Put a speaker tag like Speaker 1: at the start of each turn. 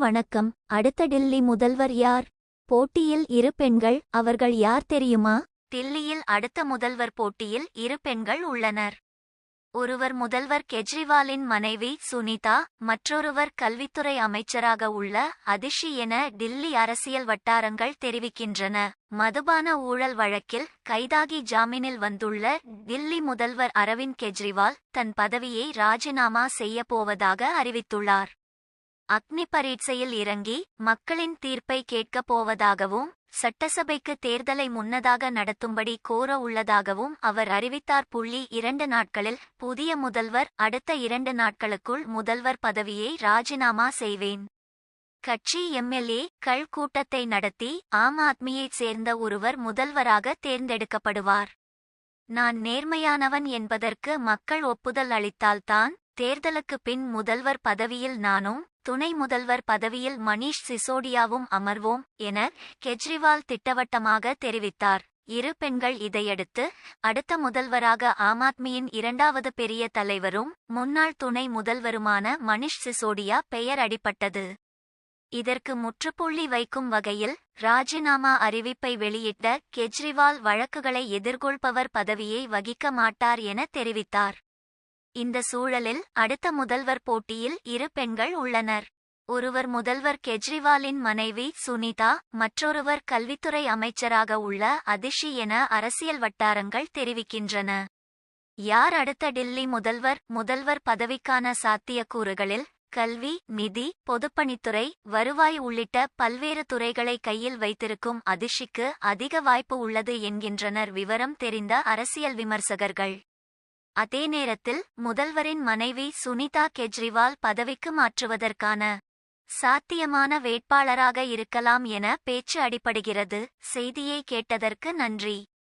Speaker 1: வணக்கம். அடுத்த டில்லி முதல்வர் யார்? போட்டியில் இரு பெண்கள். அவர்கள் யார் தெரியுமா? தில்லியில் அடுத்த முதல்வர் போட்டியில் இரு பெண்கள் உள்ளனர். ஒருவர் முதல்வர் கெஜ்ரிவாலின் மனைவி சுனிதா, மற்றொருவர் கல்வித்துறை அமைச்சராக உள்ள அதிஷி என டில்லி அரசியல் வட்டாரங்கள் தெரிவிக்கின்றன. மதுபான ஊழல் வழக்கில் கைதாகி ஜாமீனில் வந்துள்ள டில்லி முதல்வர் அரவிந்த் கெஜ்ரிவால் தன் பதவியை ராஜினாமா செய்யப் போவதாக அறிவித்துள்ளார். அக்னி பரீட்சையில் இறங்கி மக்களின் தீர்ப்பை கேட்கப் போவதாகவும் சட்டசபைக்கு தேர்தலை முன்னதாக நடத்தும்படி கோர உள்ளதாகவும் அவர் அறிவித்தார். 2 நாட்களில் புதிய முதல்வர். அடுத்த 2 நாட்களுக்குள் முதல்வர் பதவியை ராஜினாமா செய்வேன். கட்சி எம்எல்ஏ-கள் கூட்டத்தை நடத்தி ஆம் ஆத்மியைச் சேர்ந்த ஒருவர் முதல்வராக தேர்ந்தெடுக்கப்படுவார். நான் நேர்மையானவன் என்பதற்கு மக்கள் ஒப்புதல் அளித்தால்தான் தேர்தலுக்கு பின் முதல்வர் பதவியில் நானும் துணை முதல்வர் பதவியில் மணீஷ் சிசோடியாவும் அமர்வோம் என கெஜ்ரிவால் திட்டவட்டமாக தெரிவித்தார். இரு பெண்கள். இதையடுத்து அடுத்த முதல்வராக ஆம் ஆத்மியின் 2வது பெரிய தலைவரும் முன்னாள் துணை முதல்வருமான மணீஷ் சிசோடியா பெயர் அடிபட்டது. இதற்கு முற்றுப்புள்ளி வைக்கும் வகையில் ராஜினாமா அறிவிப்பை வெளியிட்ட கெஜ்ரிவால் வழக்குகளை எதிர்கொள்பவர் பதவியை வகிக்க மாட்டார் என தெரிவித்தார். இந்த சூழலில் அடுத்த முதல்வர் போட்டியில் இரு பெண்கள் உள்ளனர். ஒருவர் முதல்வர் கெஜ்ரிவாலின் மனைவி சுனிதா, மற்றொருவர் கல்வித்துறை அமைச்சராக உள்ள அதிஷி என அரசியல் வட்டாரங்கள் தெரிவிக்கின்றன. யார் அடுத்த டில்லி முதல்வர்? முதல்வர் பதவிக்கான சாத்தியக்கூறுகளில் கல்வி, நிதி, பொதுப்பணித்துறை, வருவாய் உள்ளிட்ட பல்வேறு துறைகளை கையில் வைத்திருக்கும் அதிஷிக்கு அதிக வாய்ப்பு உள்ளது என்கின்றனர் விவரம் தெரிந்த அரசியல் விமர்சகர்கள். அதே நேரத்தில் முதல்வரின் மனைவி சுனிதா கெஜ்ரிவால் பதவிக்கு மாற்றுவதற்கான சாத்தியமான வேட்பாளராக இருக்கலாம் என பேச்சு அடிபடுகிறது. செய்தியை கேட்டதற்கு நன்றி.